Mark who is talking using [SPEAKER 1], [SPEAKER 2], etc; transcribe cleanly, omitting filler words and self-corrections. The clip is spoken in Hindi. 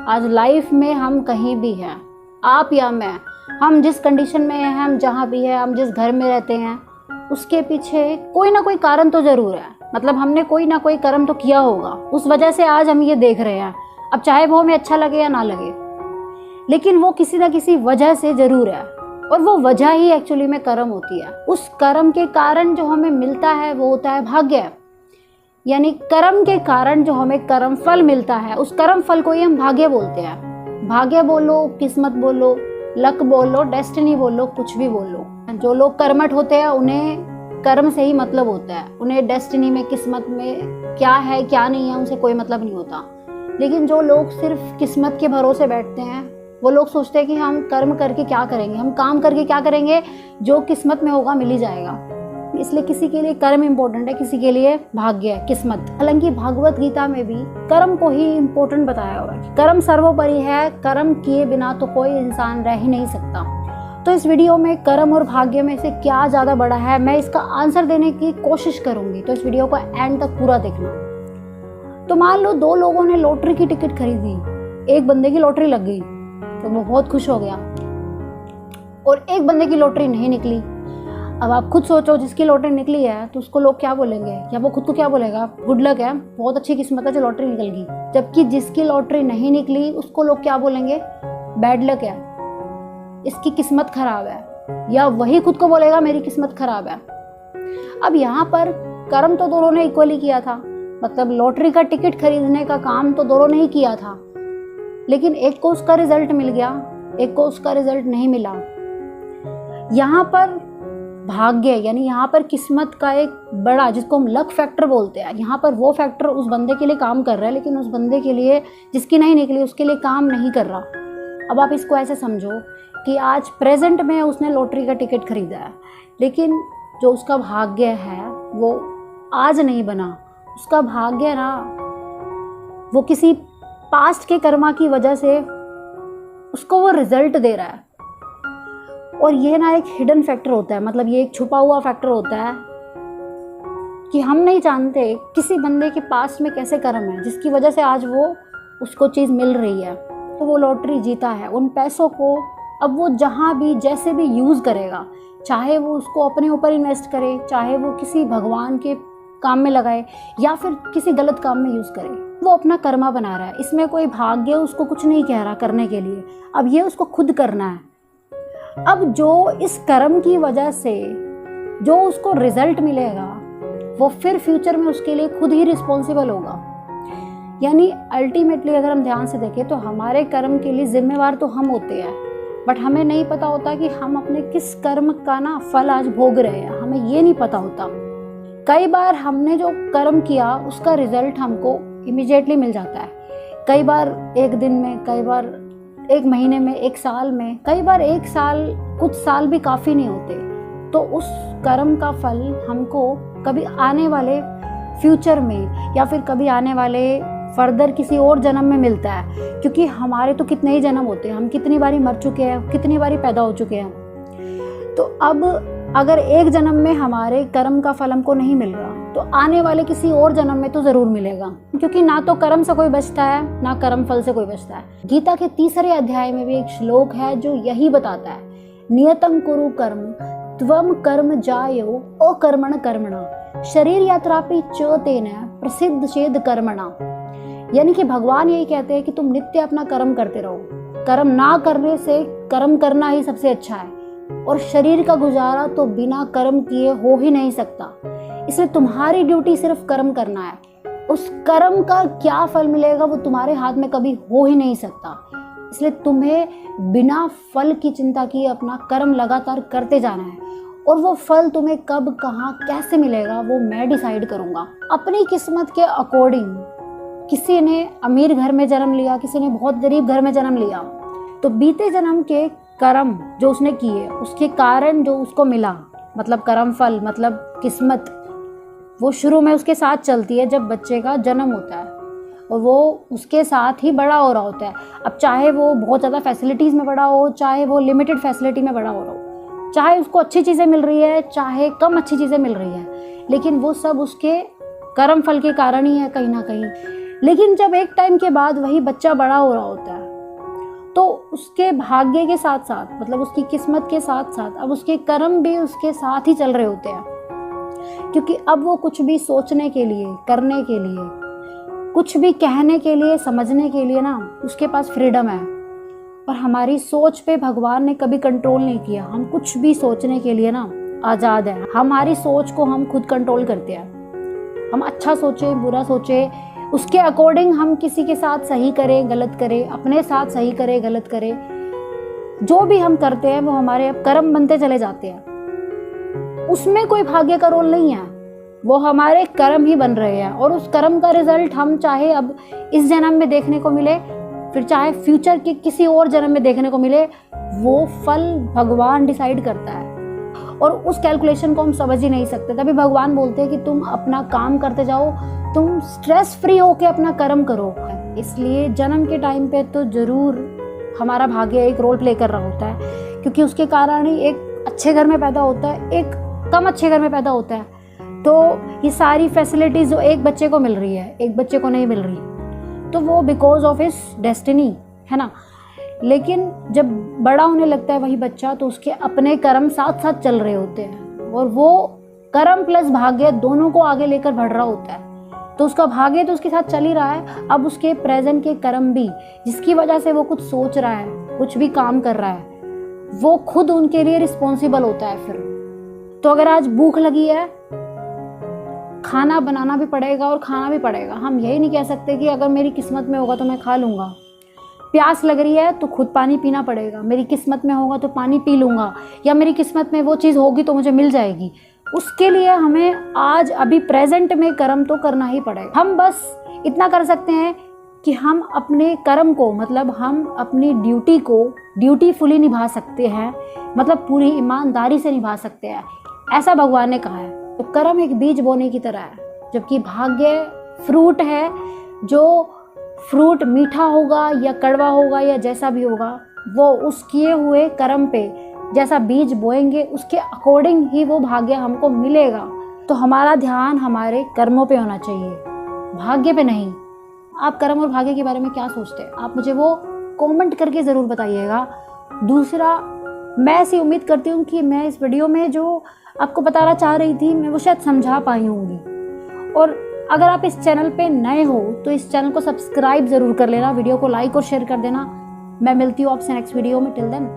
[SPEAKER 1] आज लाइफ में हम कहीं भी हैं, आप या मैं, हम जिस कंडीशन में हैं, हम जहाँ भी हैं, हम जिस घर में रहते हैं, उसके पीछे कोई ना कोई कारण तो ज़रूर है। मतलब हमने कोई ना कोई कर्म तो किया होगा, उस वजह से आज हम ये देख रहे हैं। अब चाहे वो हमें अच्छा लगे या ना लगे, लेकिन वो किसी ना किसी वजह से ज़रूर है, और वो वजह ही एक्चुअली में कर्म होती है। उस कर्म के कारण जो हमें मिलता है वो होता है भाग्य। यानी कर्म के कारण जो हमें कर्म फल मिलता है, उस कर्म फल को ही हम भाग्य बोलते हैं। भाग्य बोलो, किस्मत बोलो, लक बोलो, डेस्टिनी बोलो, कुछ भी बोलो। जो लोग कर्मठ होते हैं उन्हें कर्म से ही मतलब होता है, उन्हें डेस्टिनी में, किस्मत में क्या है क्या नहीं है उनसे कोई मतलब नहीं होता। लेकिन जो लोग सिर्फ किस्मत के भरोसे बैठते हैं, वो लोग सोचते हैं कि हम कर्म करके क्या करेंगे, हम काम करके क्या करेंगे, जो किस्मत में होगा मिल ही जाएगा। इसलिए किसी के लिए कर्म इम्पोर्टेंट है, किसी के लिए भाग्य, किस्मत। हालांकि भागवत गीता में भी कर्म को ही इम्पोर्टेंट बताया हुआ है। कर्म सर्वोपरि है, कर्म किए बिना तो कोई इंसान रह ही नहीं सकता। तो इस वीडियो में कर्म और भाग्य में से क्या ज़्यादा बड़ा है, मैं इसका आंसर देने की कोशिश करूंगी। तो इस वीडियो को एंड तक पूरा देखना। तो मान लो दो लोगों ने लॉटरी की टिकट खरीदी, एक बंदे की लॉटरी लग गई तो वो बहुत खुश हो गया, और एक बंदे की लॉटरी नहीं निकली। अब आप खुद सोचो, जिसकी लॉटरी निकली है तो उसको लोग क्या बोलेंगे, या वो खुद को क्या बोलेगा, गुड लक है, बहुत अच्छी किस्मत है जो लॉटरी निकल गई। जबकि जिसकी लॉटरी नहीं निकली उसको लोग क्या बोलेंगे, बैड लक है, इसकी किस्मत खराब है, या वही खुद को बोलेगा मेरी किस्मत खराब है। अब यहाँ पर कर्म तो दोनों ने इक्वली किया था, मतलब लॉटरी का टिकट खरीदने का काम तो दोनों ने ही किया था, लेकिन एक को उसका रिजल्ट मिल गया, एक को उसका रिजल्ट नहीं मिला। यहाँ पर भाग्य यानी यहाँ पर किस्मत का एक बड़ा, जिसको हम लक फैक्टर बोलते हैं, यहाँ पर वो फैक्टर उस बंदे के लिए काम कर रहा है, लेकिन उस बंदे के लिए जिसकी नहीं निकली उसके लिए काम नहीं कर रहा। अब आप इसको ऐसे समझो कि आज प्रेजेंट में उसने लॉटरी का टिकट खरीदा है, लेकिन जो उसका भाग्य है वो आज नहीं बना। उसका भाग्य ना वो किसी पास्ट के कर्मा की वजह से उसको वो रिजल्ट दे रहा है। और ये ना एक हिडन फैक्टर होता है, मतलब ये एक छुपा हुआ फैक्टर होता है कि हम नहीं जानते किसी बंदे के पास्ट में कैसे कर्म है जिसकी वजह से आज वो उसको चीज़ मिल रही है। तो वो लॉटरी जीता है, उन पैसों को अब वो जहाँ भी जैसे भी यूज़ करेगा, चाहे वो उसको अपने ऊपर इन्वेस्ट करे, चाहे वो किसी भगवान के काम में लगाए, या फिर किसी गलत काम में यूज़ करे, वो अपना कर्मा बना रहा है। इसमें कोई भाग्य उसको कुछ नहीं कह रहा करने के लिए, अब ये उसको खुद करना है। अब जो इस कर्म की वजह से जो उसको रिजल्ट मिलेगा वो फिर फ्यूचर में उसके लिए खुद ही रिस्पॉन्सिबल होगा। यानी अल्टीमेटली अगर हम ध्यान से देखें तो हमारे कर्म के लिए जिम्मेवार तो हम होते हैं, बट हमें नहीं पता होता कि हम अपने किस कर्म का ना फल आज भोग रहे हैं, हमें ये नहीं पता होता। कई बार हमने जो कर्म किया उसका रिजल्ट हमको इमीडिएटली मिल जाता है, कई बार एक दिन में, कई बार एक महीने में, एक साल में, कई बार एक साल, कुछ साल भी काफ़ी नहीं होते। तो उस कर्म का फल हमको कभी आने वाले फ्यूचर में या फिर कभी आने वाले फर्दर किसी और जन्म में मिलता है, क्योंकि हमारे तो कितने ही जन्म होते हैं, हम कितनी बारी मर चुके हैं, कितनी बारी पैदा हो चुके हैं। तो अब अगर एक जन्म में हमारे कर्म का फल हमको नहीं मिल रहा तो आने वाले किसी और जन्म में तो ज़रूर मिलेगा, क्योंकि ना तो कर्म से कोई बचता है ना कर्म फल से कोई बचता है। गीता के 3रे अध्याय में भी एक श्लोक है जो यही बताता है, नियतं कुरु कर्म त्वं कर्म जायो अकर्मण कर्मणा शरीर यात्रापि च तेन प्रसिद्ध चेद कर्मणा। यानी कि भगवान यही कहते हैं कि तुम नित्य अपना कर्म करते रहो, कर्म ना करने से कर्म करना ही सबसे अच्छा है, और शरीर का गुजारा तो बिना कर्म किए हो ही नहीं सकता। इसलिए तुम्हारी ड्यूटी सिर्फ कर्म करना है, उस कर्म का क्या फल मिलेगा वो तुम्हारे हाथ में कभी हो ही नहीं सकता। इसलिए तुम्हें बिना फल की चिंता किए अपना कर्म लगातार करते जाना है, और वो फल तुम्हें कब, कहाँ, कैसे मिलेगा वो मैं डिसाइड करूँगा अपनी किस्मत के अकॉर्डिंग। किसी ने अमीर घर में जन्म लिया, किसी ने बहुत गरीब घर में जन्म लिया, तो बीते जन्म के कर्म जो उसने किए उसके कारण जो उसको मिला, मतलब कर्म फल, मतलब किस्मत, वो शुरू में उसके साथ चलती है जब बच्चे का जन्म होता है, और वो उसके साथ ही बड़ा हो रहा होता है। अब चाहे वो बहुत ज़्यादा फैसिलिटीज़ में बड़ा हो, चाहे वो लिमिटेड फैसिलिटी में बड़ा हो रहा हो, चाहे उसको अच्छी चीज़ें मिल रही है, चाहे कम अच्छी चीज़ें मिल रही है, लेकिन वो सब उसके कर्म फल के कारण ही है कहीं ना कहीं। लेकिन जब एक टाइम के बाद वही बच्चा बड़ा हो रहा होता है तो उसके भाग्य के साथ साथ, मतलब उसकी किस्मत के साथ साथ अब उसके कर्म भी उसके साथ ही चल रहे होते हैं। क्योंकि अब वो कुछ भी सोचने के लिए, करने के लिए, कुछ भी कहने के लिए, समझने के लिए ना उसके पास फ्रीडम है। और हमारी सोच पे भगवान ने कभी कंट्रोल नहीं किया। हम कुछ भी सोचने के लिए ना आज़ाद है। हमारी सोच को हम खुद कंट्रोल करते हैं। हम अच्छा सोचें, बुरा सोचें, उसके अकॉर्डिंग हम किसी के साथ सही करें, गलत करें, अपने साथ सही करें, गलत करें, जो भी हम करते हैं वो हमारे अब कर्म बनते चले जाते हैं। उसमें कोई भाग्य का रोल नहीं है, वो हमारे कर्म ही बन रहे हैं। और उस कर्म का रिजल्ट हम चाहे अब इस जन्म में देखने को मिले, फिर चाहे फ्यूचर के किसी और जन्म में देखने को मिले, वो फल भगवान डिसाइड करता है। और उस कैलकुलेशन को हम समझ ही नहीं सकते। तभी भगवान बोलते हैं कि तुम अपना काम करते जाओ, तुम स्ट्रेस फ्री होके अपना कर्म करो। इसलिए जन्म के टाइम पे तो जरूर हमारा भाग्य एक रोल प्ले कर रहा होता है, क्योंकि उसके कारण ही एक अच्छे घर में पैदा होता है, एक कम अच्छे घर में पैदा होता है। तो ये सारी फैसिलिटीज जो एक बच्चे को मिल रही है, एक बच्चे को नहीं मिल रही, तो वो बिकॉज ऑफ हिज डेस्टिनी है ना। लेकिन जब बड़ा होने लगता है वही बच्चा, तो उसके अपने कर्म साथ साथ चल रहे होते हैं और वो कर्म प्लस भाग्य दोनों को आगे लेकर बढ़ रहा होता है। तो उसका भाग्य तो उसके साथ चल ही रहा है, अब उसके प्रेजेंट के कर्म भी, जिसकी वजह से वो कुछ सोच रहा है, कुछ भी काम कर रहा है, वो खुद उनके लिए रिस्पॉन्सिबल होता है फिर। तो अगर आज भूख लगी है, खाना बनाना भी पड़ेगा और खाना भी पड़ेगा। हम यही नहीं कह सकते कि अगर मेरी किस्मत में होगा तो मैं खा लूँगा। प्यास लग रही है तो खुद पानी पीना पड़ेगा, मेरी किस्मत में होगा तो पानी पी लूँगा, या मेरी किस्मत में वो चीज़ होगी तो मुझे मिल जाएगी। उसके लिए हमें आज अभी प्रेजेंट में कर्म तो करना ही पड़ेगा। हम बस इतना कर सकते हैं कि हम अपने कर्म को, मतलब हम अपनी ड्यूटी को ड्यूटीफुली निभा सकते हैं, मतलब पूरी ईमानदारी से निभा सकते हैं, ऐसा भगवान ने कहा है। तो कर्म एक बीज बोने की तरह है, जबकि भाग्य फ्रूट है। जो फ्रूट मीठा होगा या कड़वा होगा या जैसा भी होगा, वो उस किए हुए कर्म पे जैसा बीज बोएंगे उसके अकॉर्डिंग ही वो भाग्य हमको मिलेगा। तो हमारा ध्यान हमारे कर्मों पे होना चाहिए, भाग्य पे नहीं। आप कर्म और भाग्य के बारे में क्या सोचते हैं, आप मुझे वो कमेंट करके ज़रूर बताइएगा। दूसरा, मैं ऐसी उम्मीद करती हूँ कि मैं इस वीडियो में जो आपको बताना चाह रही थी, मैं वो शायद समझा पाई होंगी। और अगर आप इस चैनल पे नए हो तो इस चैनल को सब्सक्राइब ज़रूर कर लेना, वीडियो को लाइक और शेयर कर देना। मैं मिलती हूँ आपसे नेक्स्ट वीडियो में। Till then